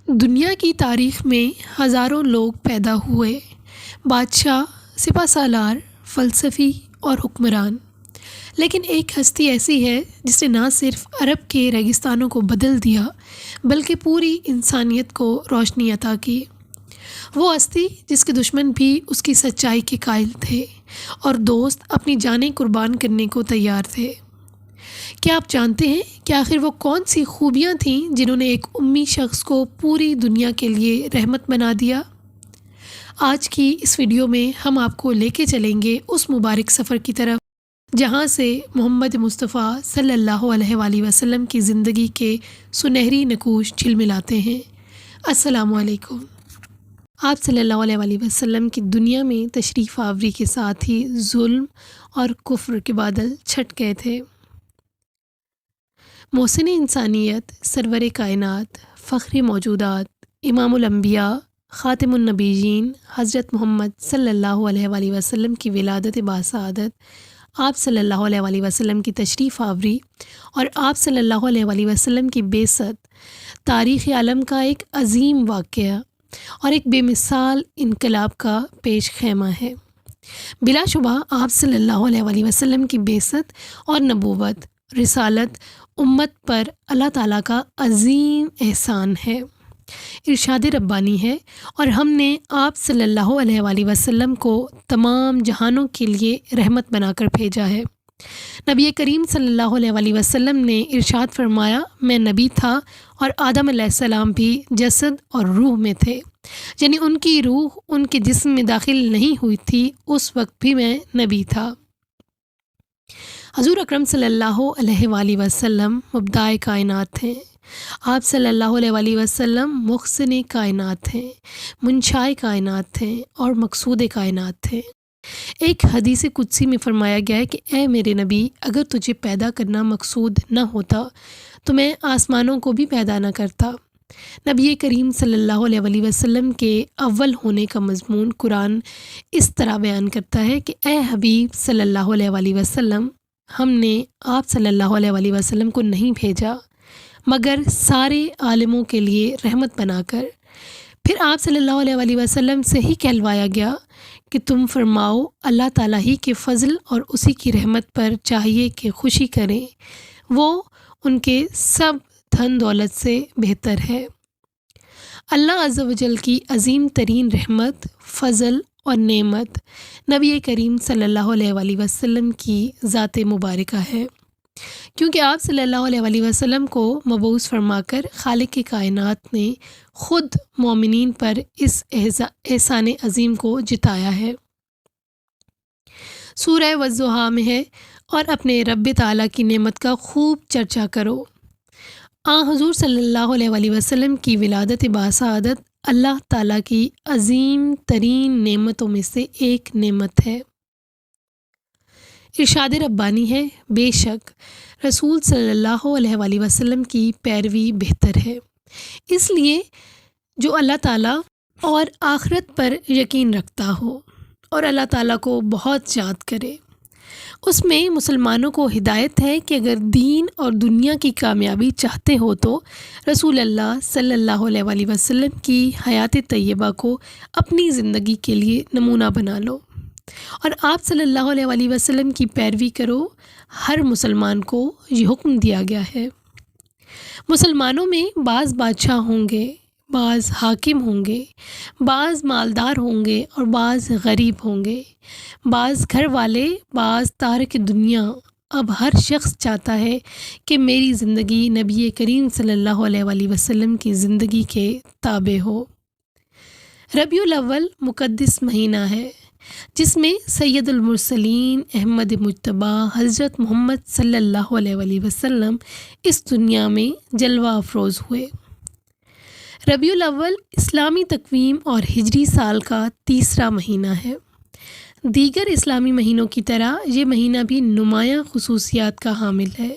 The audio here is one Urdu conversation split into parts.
دنیا کی تاریخ میں ہزاروں لوگ پیدا ہوئے، بادشاہ، سپہ سالار، فلسفی اور حکمران، لیکن ایک ہستی ایسی ہے جس نے نہ صرف عرب کے ریگستانوں کو بدل دیا بلکہ پوری انسانیت کو روشنی عطا کی۔ وہ ہستی جس کے دشمن بھی اس کی سچائی کے قائل تھے اور دوست اپنی جانیں قربان کرنے کو تیار تھے۔ کیا آپ جانتے ہیں کہ آخر وہ کون سی خوبیاں تھیں جنہوں نے ایک امی شخص کو پوری دنیا کے لیے رحمت بنا دیا؟ آج کی اس ویڈیو میں ہم آپ کو لے کے چلیں گے اس مبارک سفر کی طرف جہاں سے محمد مصطفیٰ صلی اللہ علیہ وآلہ وسلم کی زندگی کے سنہری نقوش جھلملاتے ہیں۔ السلام علیکم۔ آپ صلی اللہ علیہ وآلہ وسلم کی دنیا میں تشریف آوری کے ساتھ ہی ظلم اور کفر کے بادل چھٹ گئے تھے۔ محسن انسانیت، سرور کائنات، فخر موجودات، امام الانبیاء، خاتم النبیین حضرت محمد صلی اللہ علیہ وآلہ وسلم کی ولادت باسعادت، آپ صلی اللہ علیہ وآلہ وسلم کی تشریف آوری اور آپ صلی اللہ علیہ وآلہ وسلم کی بعثت تاریخ عالم کا ایک عظیم واقعہ اور ایک بے مثال انقلاب کا پیش خیمہ ہے۔ بلا شبہ آپ صلی اللہ علیہ وآلہ وسلم کی بعثت اور نبوت، رسالت امت پر اللہ تعالیٰ کا عظیم احسان ہے، ارشاد ربانی ہے، اور ہم نے آپ صلی اللہ علیہ وآلہ وسلم کو تمام جہانوں کے لیے رحمت بنا کر بھیجا ہے۔ نبی کریم صلی اللہ علیہ وآلہ وسلم نے ارشاد فرمایا، میں نبی تھا اور آدم علیہ السلام بھی جسد اور روح میں تھے، یعنی ان کی روح ان کے جسم میں داخل نہیں ہوئی تھی، اس وقت بھی میں نبی تھا۔ حضور اکرم صلی اللہ علیہ وآلہ وسلم مبدائے کائنات ہیں، آپ صلی اللہ علیہ وآلہ وسلم محسن کائنات ہیں، منشائے کائنات ہیں اور مقصود کائنات ہیں۔ ایک حدیث قدسی میں فرمایا گیا ہے کہ اے میرے نبی، اگر تجھے پیدا کرنا مقصود نہ ہوتا تو میں آسمانوں کو بھی پیدا نہ کرتا۔ نبی کریم صلی اللہ علیہ وآلہ وسلم کے اول ہونے کا مضمون قرآن اس طرح بیان کرتا ہے کہ اے حبیب صلی اللہ علیہ وآلہ وسلم، ہم نے آپ صلی اللہ علیہ وآلہ وسلم کو نہیں بھیجا مگر سارے عالموں کے لیے رحمت بنا کر۔ پھر آپ صلی اللہ علیہ وآلہ وسلم سے ہی کہلوایا گیا کہ تم فرماؤ اللہ تعالیٰ ہی کے فضل اور اسی کی رحمت پر چاہیے کہ خوشی کریں، وہ ان کے سب دھن دولت سے بہتر ہے۔ اللہ عز و جل کی عظیم ترین رحمت، فضل اور نعمت نبی کریم صلی اللہ علیہ وآلہ وسلم کی ذات مبارکہ ہے، کیونکہ آپ صلی اللہ علیہ وآلہ وسلم کو مبعوث فرما کر خالق کائنات نے خود مومنین پر اس احسان عظیم کو جتایا ہے۔ سورہ والضحیٰ میں ہے، اور اپنے رب تعالیٰ کی نعمت کا خوب چرچا کرو۔ حضور صلی اللہ علیہ وآلہ وسلم کی ولادت باسعادت اللہ تعالیٰ کی عظیم ترین نعمتوں میں سے ایک نعمت ہے۔ ارشاد ربانی ہے، بے شک رسول صلی اللہ علیہ وآلہ وسلم کی پیروی بہتر ہے۔ اس لیے جو اللہ تعالیٰ اور آخرت پر یقین رکھتا ہو اور اللہ تعالیٰ کو بہت یاد کرے، اس میں مسلمانوں کو ہدایت ہے کہ اگر دین اور دنیا کی کامیابی چاہتے ہو تو رسول اللہ صلی اللہ علیہ وآلہ وسلم کی حیات طیبہ کو اپنی زندگی کے لیے نمونہ بنا لو اور آپ صلی اللہ علیہ وآلہ وسلم کی پیروی کرو۔ ہر مسلمان کو یہ حکم دیا گیا ہے۔ مسلمانوں میں بعض بادشاہ ہوں گے، بعض حاکم ہوں گے، بعض مالدار ہوں گے اور بعض غریب ہوں گے، بعض گھر والے، بعض تارک دنیا۔ اب ہر شخص چاہتا ہے کہ میری زندگی نبی کریم صلی اللہ علیہ وآلہ وسلم کی زندگی کے تابع ہو۔ ربیع الاول مقدس مہینہ ہے جس میں سید المرسلین احمد مجتبی حضرت محمد صلی اللہ علیہ وآلہ وسلم اس دنیا میں جلوہ افروز ہوئے۔ ربیع الاول اسلامی تقویم اور ہجری سال کا تیسرا مہینہ ہے۔ دیگر اسلامی مہینوں کی طرح یہ مہینہ بھی نمایاں خصوصیات کا حامل ہے۔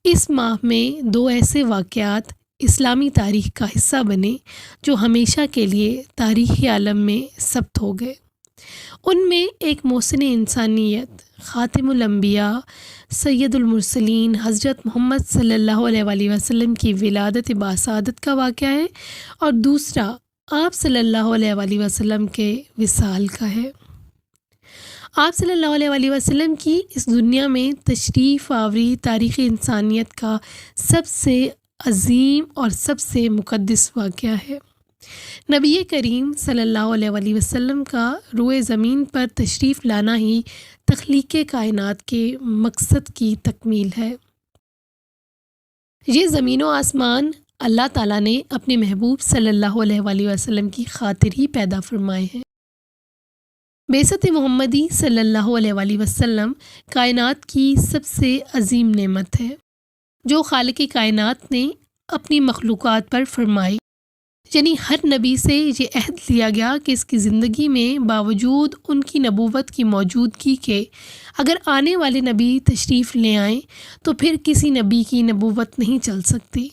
اس ماہ میں دو ایسے واقعات اسلامی تاریخ کا حصہ بنے جو ہمیشہ کے لیے تاریخ عالم میں ثبت ہو گئے۔ ان میں ایک محسن انسانیت خاتم الانبیاء سید المرسلین حضرت محمد صلی اللہ علیہ وآلہ وسلم کی ولادت باسعادت کا واقعہ ہے، اور دوسرا آپ صلی اللہ علیہ وآلہ وسلم کے وصال کا ہے۔ آپ صلی اللہ علیہ وآلہ وسلم کی اس دنیا میں تشریف آوری تاریخ انسانیت کا سب سے عظیم اور سب سے مقدس واقعہ ہے۔ نبی کریم صلی اللہ علیہ وآلہ وسلم کا روئے زمین پر تشریف لانا ہی تخلیق کائنات کے مقصد کی تکمیل ہے۔ یہ زمین و آسمان اللہ تعالیٰ نے اپنے محبوب صلی اللہ علیہ وآلہ وسلم کی خاطر ہی پیدا فرمائے ہیں۔ بعثت محمدی صلی اللہ علیہ وآلہ وسلم کائنات کی سب سے عظیم نعمت ہے جو خالق کائنات نے اپنی مخلوقات پر فرمائی، یعنی ہر نبی سے یہ عہد لیا گیا کہ اس کی زندگی میں باوجود ان کی نبوت کی موجودگی کے اگر آنے والے نبی تشریف لے آئیں تو پھر کسی نبی کی نبوت نہیں چل سکتی،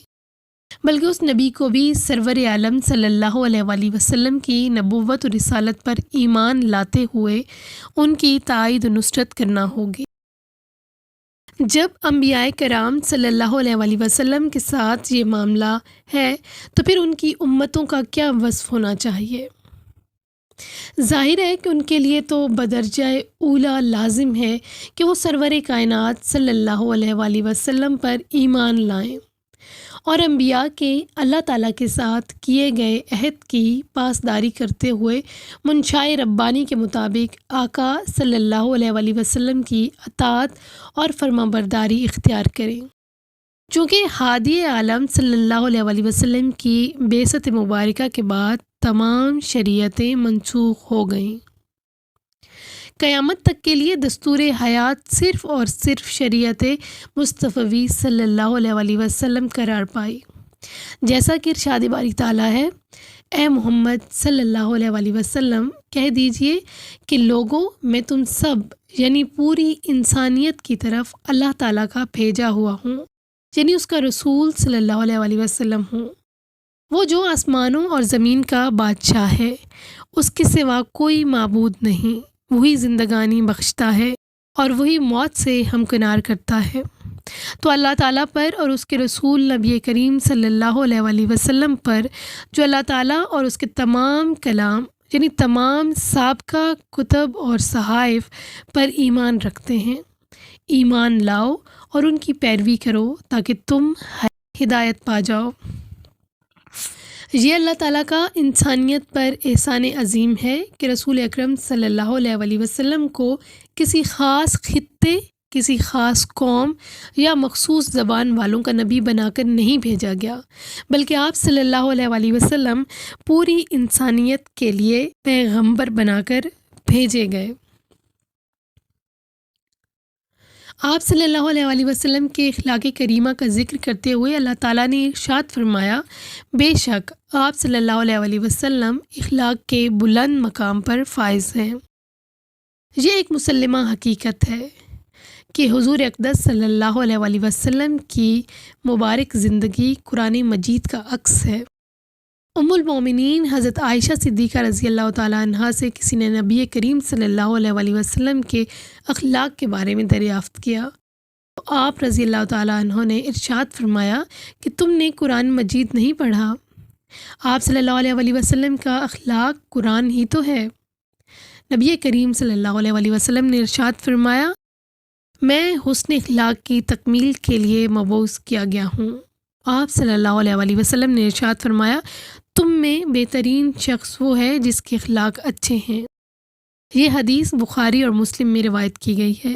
بلکہ اس نبی کو بھی سرور عالم صلی اللہ علیہ وآلہ وسلم کی نبوت و رسالت پر ایمان لاتے ہوئے ان کی تائید و نصرت کرنا ہوگی۔ جب انبیاء کرام صلی اللہ علیہ وآلہ وسلم کے ساتھ یہ معاملہ ہے تو پھر ان کی امتوں کا کیا وصف ہونا چاہیے؟ ظاہر ہے کہ ان کے لیے تو بدرجہ اولیٰ لازم ہے کہ وہ سرور کائنات صلی اللہ علیہ وآلہ وسلم پر ایمان لائیں اور انبیاء کے اللہ تعالیٰ کے ساتھ کیے گئے عہد کی پاسداری کرتے ہوئے منشائے ربانی کے مطابق آقا صلی اللہ علیہ وآلہ وسلم کی اطاعت اور فرمانبرداری اختیار کریں۔ چونکہ ہادی عالم صلی اللہ علیہ وآلہ وسلم کی بعثت مبارکہ کے بعد تمام شریعتیں منسوخ ہو گئیں، قیامت تک کے لیے دستور حیات صرف اور صرف شریعت مصطفی صلی اللہ علیہ وآلہ وسلم قرار پائی۔ جیسا کہ ارشاد باری تعالیٰ ہے، اے محمد صلی اللہ علیہ وآلہ وسلم کہہ دیجئے کہ لوگوں، میں تم سب یعنی پوری انسانیت کی طرف اللہ تعالیٰ کا بھیجا ہوا ہوں، یعنی اس کا رسول صلی اللہ علیہ وآلہ وسلم ہوں۔ وہ جو آسمانوں اور زمین کا بادشاہ ہے، اس کے سوا کوئی معبود نہیں، وہی زندگانی بخشتا ہے اور وہی موت سے ہمکنار کرتا ہے۔ تو اللہ تعالیٰ پر اور اس کے رسول نبی کریم صلی اللہ علیہ وآلہ وسلم پر جو اللہ تعالیٰ اور اس کے تمام کلام یعنی تمام سابقہ کتب اور صحائف پر ایمان رکھتے ہیں، ایمان لاؤ اور ان کی پیروی کرو تاکہ تم ہدایت پا جاؤ۔ یہ اللہ تعالیٰ کا انسانیت پر احسان عظیم ہے کہ رسول اکرم صلی اللہ علیہ وآلہ وسلم کو کسی خاص خطے، کسی خاص قوم یا مخصوص زبان والوں کا نبی بنا کر نہیں بھیجا گیا، بلکہ آپ صلی اللہ علیہ وآلہ وسلم پوری انسانیت کے لیے پیغمبر بنا کر بھیجے گئے۔ آپ صلی اللہ علیہ وآلہ وسلم کے اخلاق کریمہ کا ذکر کرتے ہوئے اللہ تعالیٰ نے ارشاد فرمایا، بے شک آپ صلی اللہ علیہ وآلہ وسلم اخلاق کے بلند مقام پر فائز ہیں۔ یہ ایک مسلمہ حقیقت ہے کہ حضور اقدس صلی اللہ علیہ وآلہ وسلم کی مبارک زندگی قرآن مجید کا عکس ہے۔ ام المومنین حضرت عائشہ صدیقہ رضی اللہ تعالیٰ عنہا سے کسی نے نبی کریم صلی اللہ علیہ وآلہ وسلم کے اخلاق کے بارے میں دریافت کیا تو آپ رضی اللہ تعالیٰ عنہ نے ارشاد فرمایا کہ تم نے قرآن مجید نہیں پڑھا؟ آپ صلی اللہ علیہ وآلہ وسلم کا اخلاق قرآن ہی تو ہے۔ نبی کریم صلی اللہ علیہ وآلہ وسلم نے ارشاد فرمایا، میں حسن اخلاق کی تکمیل کے لیے مبعوث کیا گیا ہوں۔ آپ صلی اللہ علیہ وآلہ وسلم نے ارشاد فرمایا، تم میں بہترین شخص وہ ہے جس کے اخلاق اچھے ہیں۔ یہ حدیث بخاری اور مسلم میں روایت کی گئی ہے۔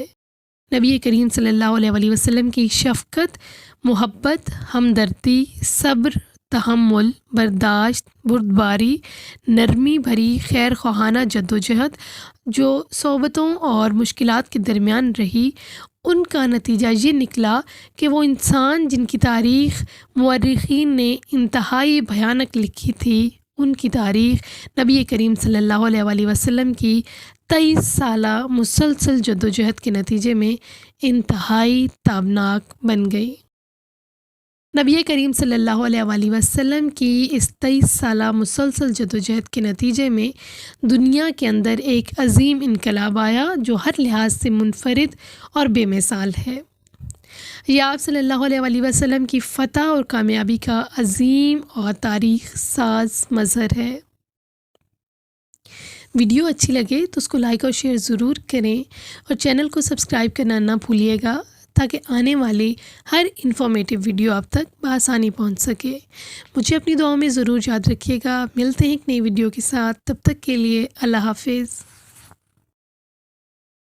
نبی کریم صلی اللہ علیہ وآلہ وسلم کی شفقت، محبت، ہمدردی، صبر، تحمل، برداشت، بردباری، نرمی بھری خیر خواہانہ جدوجہد جو صعوبتوں اور مشکلات کے درمیان رہی، ان کا نتیجہ یہ نکلا کہ وہ انسان جن کی تاریخ مورخین نے انتہائی بھیانک لکھی تھی، ان کی تاریخ نبی کریم صلی اللہ علیہ وآلہ وسلم کی 23 سالہ مسلسل جدوجہد کے نتیجے میں انتہائی تابناک بن گئی۔ نبی کریم صلی اللہ علیہ وآلہ وسلم کی اس 23 سالہ مسلسل جدوجہد کے نتیجے میں دنیا کے اندر ایک عظیم انقلاب آیا جو ہر لحاظ سے منفرد اور بے مثال ہے۔ یہ آپ صلی اللہ علیہ وآلہ وسلم کی فتح اور کامیابی کا عظیم اور تاریخ ساز مظہر ہے۔ ویڈیو اچھی لگے تو اس کو لائک اور شیئر ضرور کریں اور چینل کو سبسکرائب کرنا نہ بھولیے گا تاکہ آنے والی ہر انفارمیٹیو ویڈیو آپ تک بآسانی پہنچ سکے۔ مجھے اپنی دعاؤں میں ضرور یاد رکھیے گا۔ ملتے ہیں ایک نئی ویڈیو کے ساتھ، تب تک کے لیے اللہ حافظ۔